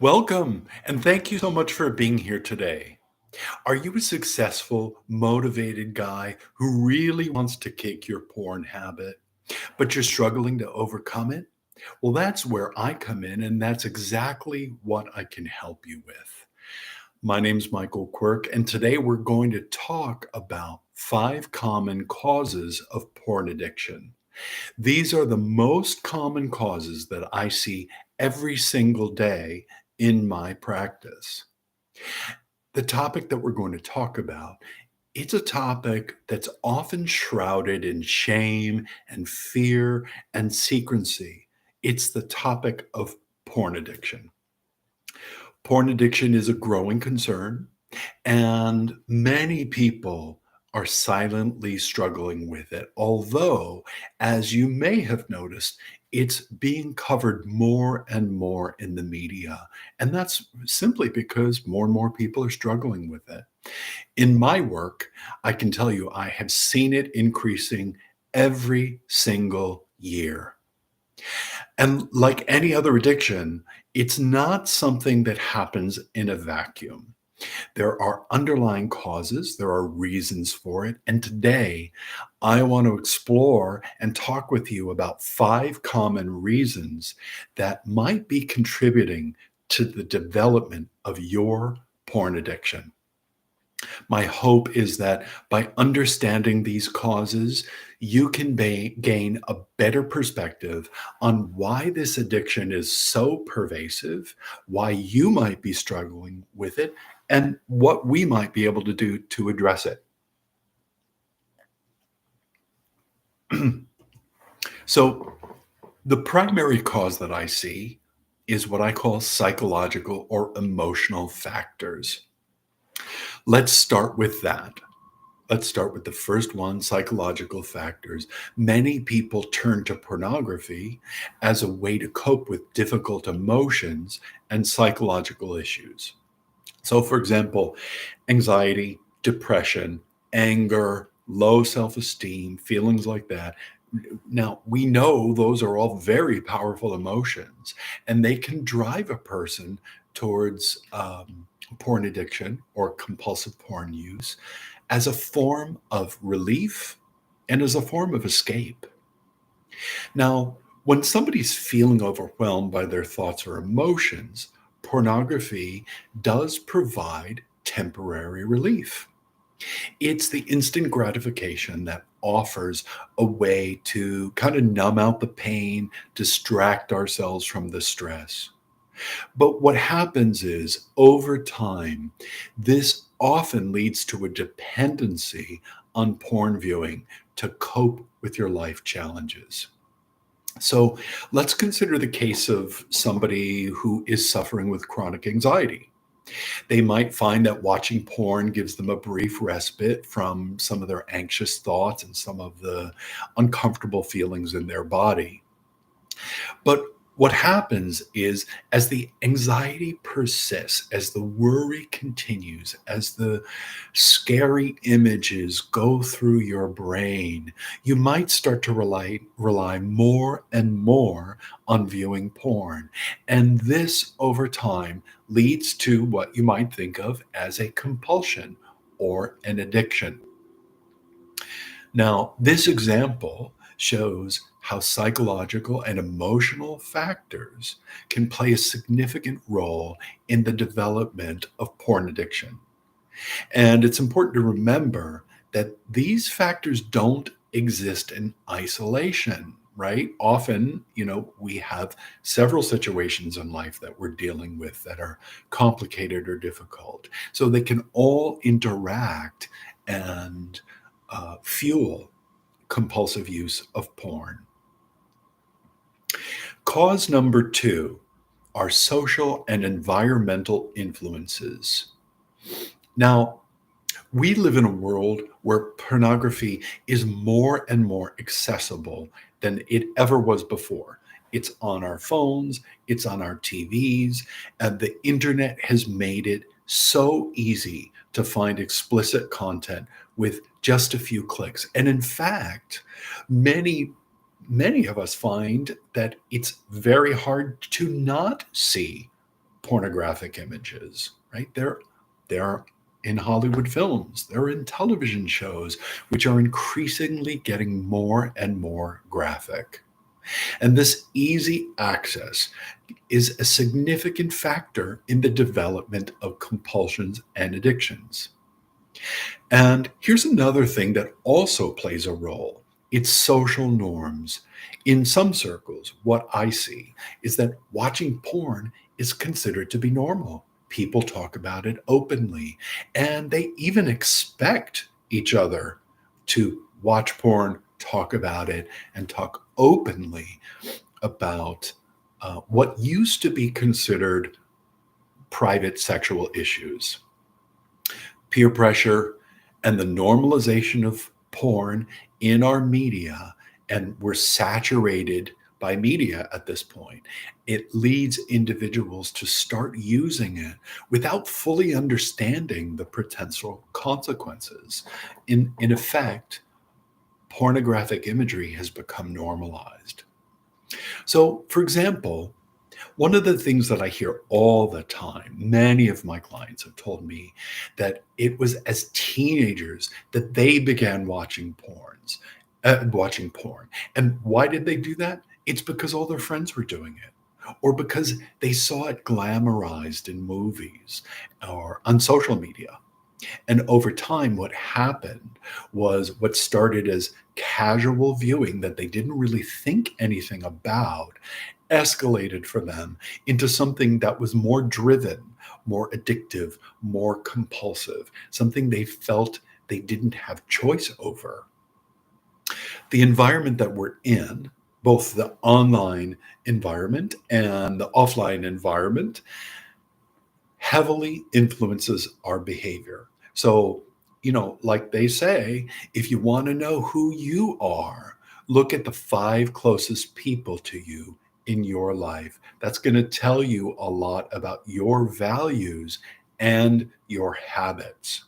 Welcome, and thank you so much for being here today. Are you a successful, motivated guy who really wants to kick your porn habit, but you're struggling to overcome it? Well, that's where I come in, and that's exactly what I can help you with. My name's Michael Quirk, and today we're going to talk about 5 common causes of porn addiction. These are the most common causes that I see every single day in my practice. The topic that we're going to talk about, it's a topic that's often shrouded in shame and fear and secrecy. It's the topic of porn addiction. Porn addiction is a growing concern, and many people are silently struggling with it. Although, as you may have noticed, it's being covered more and more in the media. And that's simply because more and more people are struggling with it. In my work, I can tell you I have seen it increasing every single year. And like any other addiction, it's not something that happens in a vacuum. There are underlying causes, there are reasons for it. And today, I want to explore and talk with you about 5 common reasons that might be contributing to the development of your porn addiction. My hope is that by understanding these causes, you can gain a better perspective on why this addiction is so pervasive, why you might be struggling with it, and what we might be able to do to address it. So, the primary cause that I see is what I call psychological or emotional factors. Let's start with that. Let's start with the first one, psychological factors. Many people turn to pornography as a way to cope with difficult emotions and psychological issues. So, for example, anxiety, depression, anger, low self esteem, feelings like that. Now, we know those are all very powerful emotions, and they can drive a person towards porn addiction or compulsive porn use as a form of relief and as a form of escape. Now, when somebody's feeling overwhelmed by their thoughts or emotions, pornography does provide temporary relief. It's the instant gratification that offers a way to kind of numb out the pain, distract ourselves from the stress. But what happens is over time, this often leads to a dependency on porn viewing to cope with your life challenges. So let's consider the case of somebody who is suffering with chronic anxiety. They might find that watching porn gives them a brief respite from some of their anxious thoughts and some of the uncomfortable feelings in their body. But what happens is, as the anxiety persists, as the worry continues, as the scary images go through your brain, you might start to rely more and more on viewing porn. And this, over time, leads to what you might think of as a compulsion or an addiction. Now, this example shows how psychological and emotional factors can play a significant role in the development of porn addiction. And it's important to remember that these factors don't exist in isolation, right? Often, we have several situations in life that we're dealing with that are complicated or difficult. So they can all interact and fuel compulsive use of porn. Cause number 2 are social and environmental influences. Now, we live in a world where pornography is more and more accessible than it ever was before. It's on our phones, it's on our TVs, and the internet has made it so easy to find explicit content with just a few clicks. And in fact, many many of us find that it's very hard to not see pornographic images, right? They're in Hollywood films, they're in television shows, which are increasingly getting more and more graphic. And this easy access is a significant factor in the development of compulsions and addictions. And here's another thing that also plays a role, it's social norms. In some circles, what I see is that watching porn is considered to be normal. People talk about it openly, and they even expect each other to watch porn, talk about it, and talk openly about what used to be considered private sexual issues. Peer pressure and the normalization of porn in our media, and we're saturated by media at this point. It leads individuals to start using it without fully understanding the potential consequences. In effect, pornographic imagery has become normalized. So, for example, one of the things that I hear all the time, many of my clients have told me that it was as teenagers that they began watching porn. And why did they do that? It's because all their friends were doing it, or because they saw it glamorized in movies or on social media. And over time, what happened was what started as casual viewing that they didn't really think anything about escalated for them into something that was more driven, more addictive, more compulsive, something they felt they didn't have choice over. The environment that we're in, both the online environment and the offline environment, heavily influences our behavior. So, like they say, if you want to know who you are, look at the five closest people to you in your life. That's going to tell you a lot about your values and your habits.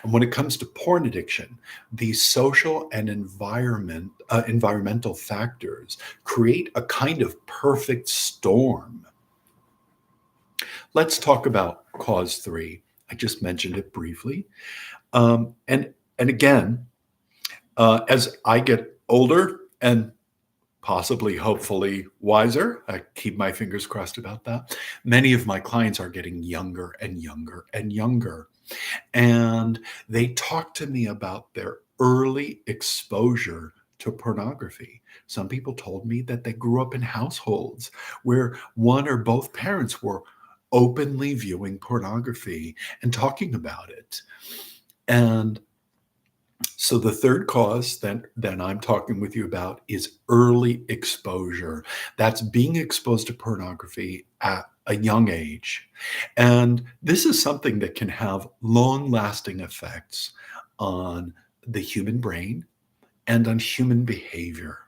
And when it comes to porn addiction, these social and environmental factors create a kind of perfect storm. Let's talk about cause three. I just mentioned it briefly. And again, as I get older and possibly, hopefully, wiser, I keep my fingers crossed about that. Many of my clients are getting younger and younger and younger. And they talk to me about their early exposure to pornography. Some people told me that they grew up in households where one or both parents were openly viewing pornography and talking about it. And so the third cause that I'm talking with you about is early exposure. That's being exposed to pornography at a young age. And this is something that can have long-lasting effects on the human brain and on human behavior.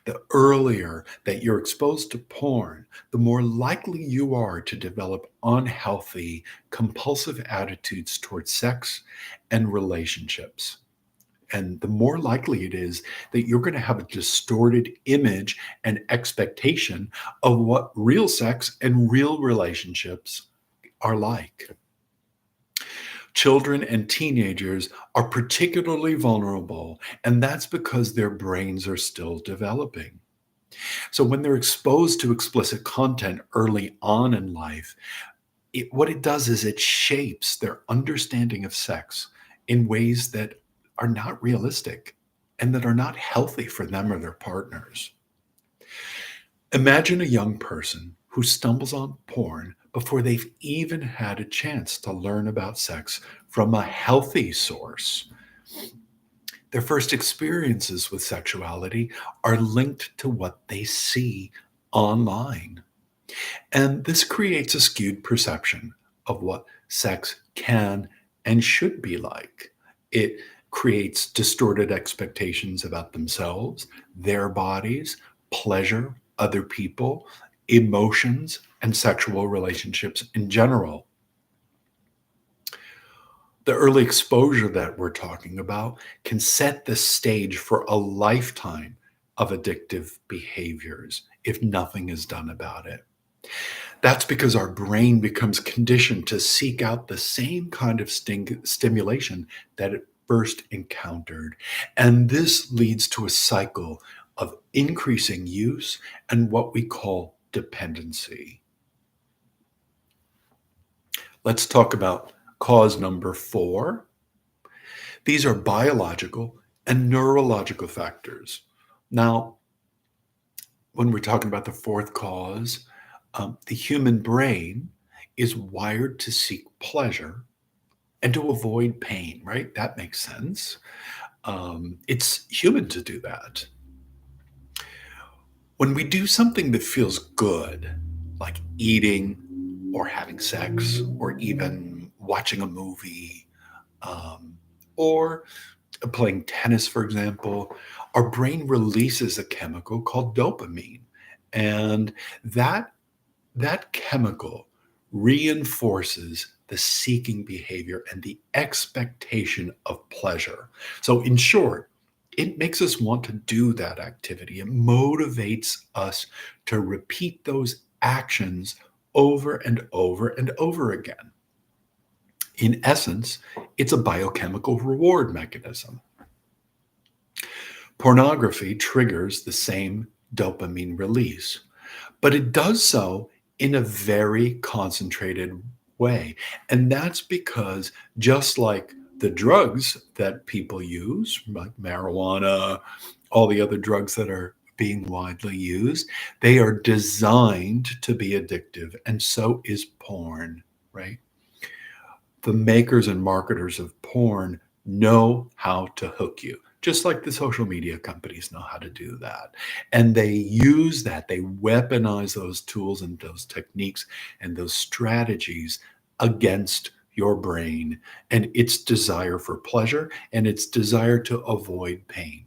The earlier that you're exposed to porn, the more likely you are to develop unhealthy, compulsive attitudes towards sex and relationships. And the more likely it is that you're going to have a distorted image and expectation of what real sex and real relationships are like. Children and teenagers are particularly vulnerable, and that's because their brains are still developing. So when they're exposed to explicit content early on in life, what it does is it shapes their understanding of sex in ways that are not realistic and that are not healthy for them or their partners. Imagine a young person who stumbles on porn before they've even had a chance to learn about sex from a healthy source. Their first experiences with sexuality are linked to what they see online. And this creates a skewed perception of what sex can and should be like. It creates distorted expectations about themselves, their bodies, pleasure, other people, emotions, and sexual relationships in general. The early exposure that we're talking about can set the stage for a lifetime of addictive behaviors if nothing is done about it. That's because our brain becomes conditioned to seek out the same kind of stimulation that it first encountered. And this leads to a cycle of increasing use and what we call dependency. Let's talk about cause number 4. These are biological and neurological factors. Now, when we're talking about the fourth cause, the human brain is wired to seek pleasure and to avoid pain, right? That makes sense. It's human to do that. When we do something that feels good, like eating or having sex or even watching a movie, or playing tennis, for example, our brain releases a chemical called dopamine. And that that chemical reinforces the seeking behavior and the expectation of pleasure. So, in short, it makes us want to do that activity. It motivates us to repeat those actions over and over and over again. In essence, it's a biochemical reward mechanism. Pornography triggers the same dopamine release, but it does so in a very concentrated way. And that's because just like the drugs that people use, like marijuana, all the other drugs that are being widely used, they are designed to be addictive. And so is porn, right? The makers and marketers of porn know how to hook you, just like the social media companies know how to do that. And they use that, they weaponize those tools and those techniques and those strategies against your brain and its desire for pleasure and its desire to avoid pain.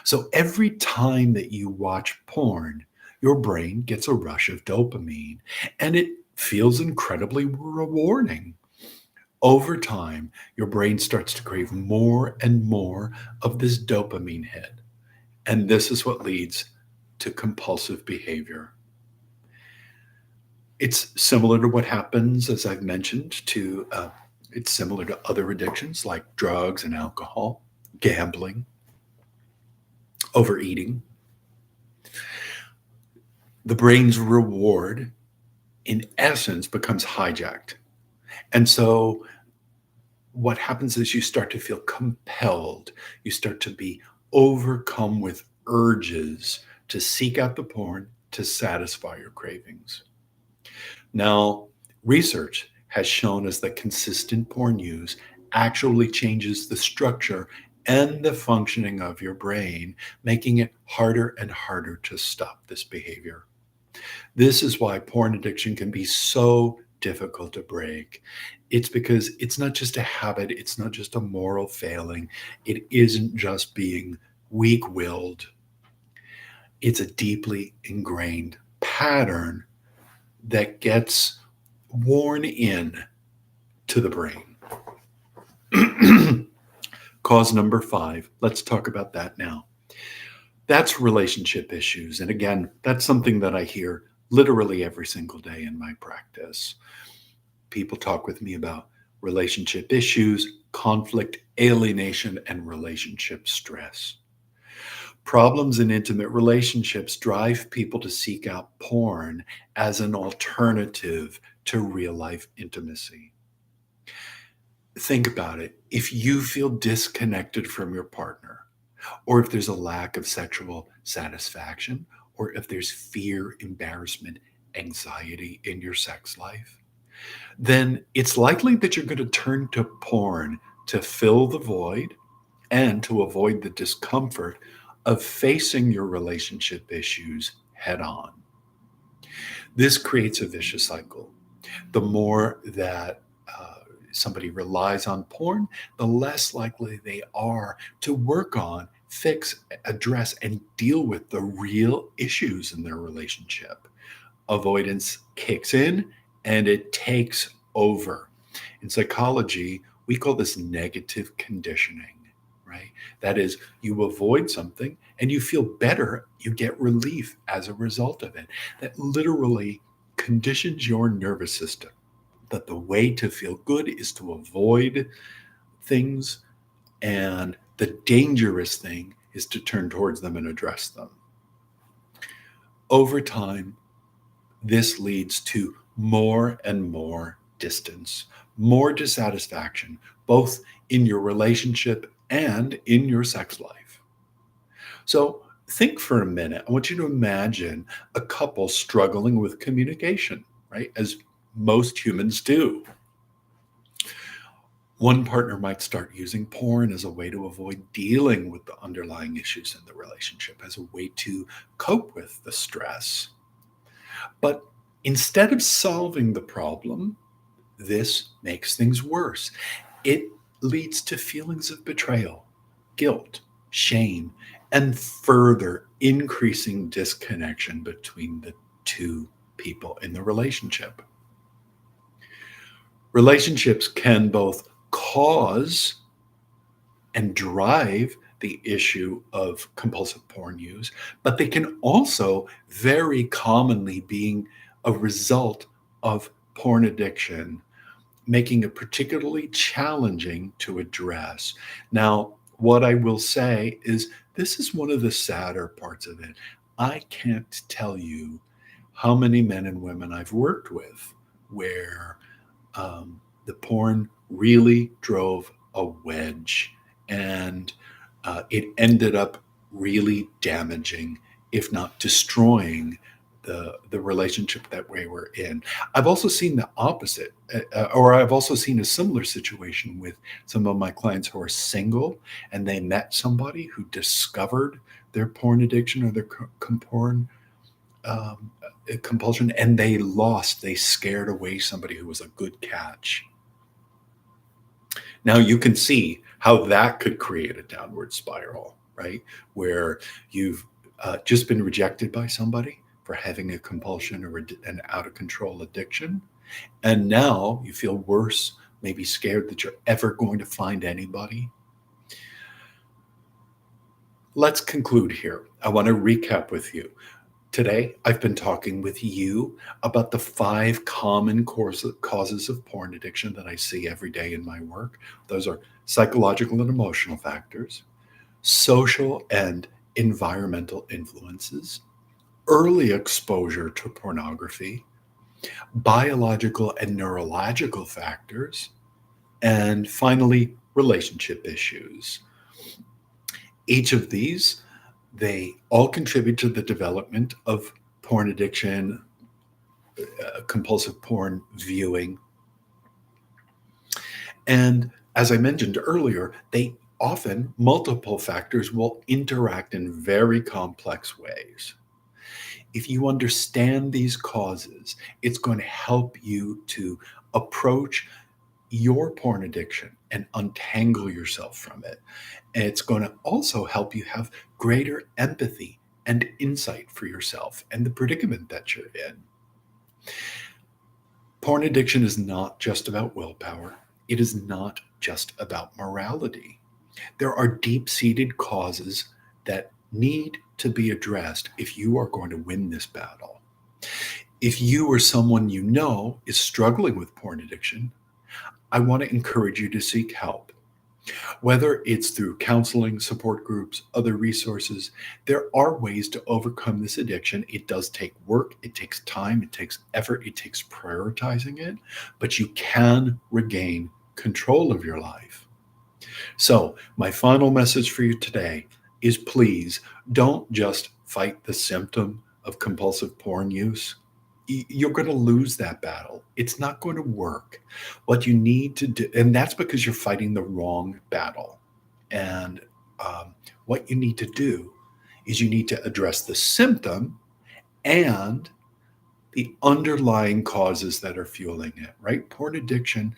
So every time that you watch porn, your brain gets a rush of dopamine and it feels incredibly rewarding. Over time, your brain starts to crave more and more of this dopamine hit. And this is what leads to compulsive behavior. It's similar to what happens, as I've mentioned, it's similar to other addictions like drugs and alcohol, gambling, overeating. The brain's reward, in essence, becomes hijacked. And so what happens is you start to feel compelled. You start to be overcome with urges to seek out the porn to satisfy your cravings. Now, research has shown us that consistent porn use actually changes the structure and the functioning of your brain, making it harder and harder to stop this behavior. This is why porn addiction can be so difficult to break. It's because it's not just a habit, it's not just a moral failing, it isn't just being weak willed. It's a deeply ingrained pattern that gets worn in to the brain. Cause number 5, let's talk about that now. That's relationship issues. And again, that's something that I hear literally every single day in my practice. People talk with me about relationship issues, conflict, alienation, and relationship stress. Problems in intimate relationships drive people to seek out porn as an alternative to real life intimacy. Think about it. If you feel disconnected from your partner, or if there's a lack of sexual satisfaction, or if there's fear, embarrassment, anxiety in your sex life, then it's likely that you're going to turn to porn to fill the void and to avoid the discomfort of facing your relationship issues head on. This creates a vicious cycle. The more that somebody relies on porn, the less likely they are to work on, fix, address, and deal with the real issues in their relationship. Avoidance kicks in and it takes over. In psychology, we call this negative conditioning, right? That is, you avoid something and you feel better, you get relief as a result of it. That literally conditions your nervous system that the way to feel good is to avoid things, and the dangerous thing is to turn towards them and address them. Over time, this leads to more and more distance, more dissatisfaction, both in your relationship and in your sex life. So think for a minute. I want you to imagine a couple struggling with communication, right? As most humans do. One partner might start using porn as a way to avoid dealing with the underlying issues in the relationship, as a way to cope with the stress. But instead of solving the problem, this makes things worse. It leads to feelings of betrayal, guilt, shame, and further increasing disconnection between the two people in the relationship. Relationships can both cause and drive the issue of compulsive porn use, but they can also very commonly being a result of porn addiction, making it particularly challenging to address. Now, what I will say is this is one of the sadder parts of it. I can't tell you how many men and women I've worked with where the porn really drove a wedge, and it ended up really damaging, if not destroying, the relationship that we were in. I've also seen the opposite, or I've also seen a similar situation with some of my clients who are single and they met somebody who discovered their porn addiction or their porn compulsion, and they scared away somebody who was a good catch. Now you can see how that could create a downward spiral, right? Where you've just been rejected by somebody for having a compulsion or an out of control addiction. And now you feel worse, maybe scared that you're ever going to find anybody. Let's conclude here. I want to recap with you. Today, I've been talking with you about the 5 common causes of porn addiction that I see every day in my work. Those are psychological and emotional factors, social and environmental influences, early exposure to pornography, biological and neurological factors, and finally, relationship issues. Each of these, they all contribute to the development of porn addiction, compulsive porn viewing. And as I mentioned earlier, multiple factors will interact in very complex ways. If you understand these causes, it's going to help you to approach your porn addiction and untangle yourself from it. And it's going to also help you have greater empathy and insight for yourself and the predicament that you're in. Porn addiction is not just about willpower. It is not just about morality. There are deep-seated causes that need to be addressed if you are going to win this battle. If you or someone you know is struggling with porn addiction, I want to encourage you to seek help. Whether it's through counseling, support groups, other resources, there are ways to overcome this addiction. It does take work, it takes time, it takes effort, it takes prioritizing it, but you can regain control of your life. So, my final message for you today is please don't just fight the symptom of compulsive porn use. You're going to lose that battle. It's not going to work. What you need to do, and that's because you're fighting the wrong battle. And what you need to do is you need to address the symptom and the underlying causes that are fueling it, right? Porn addiction,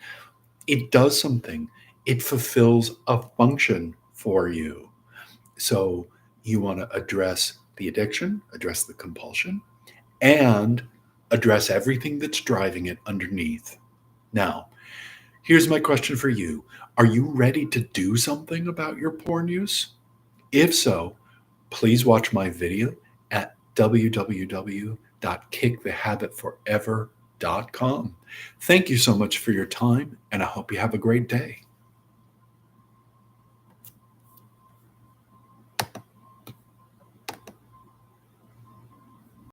it does something. It fulfills a function for you. So you want to address the addiction, address the compulsion, and address everything that's driving it underneath. Now, here's my question for you. Are you ready to do something about your porn use? If so, please watch my video at www www.kickthehabitforever.com. Thank you so much for your time, and I hope you have a great day.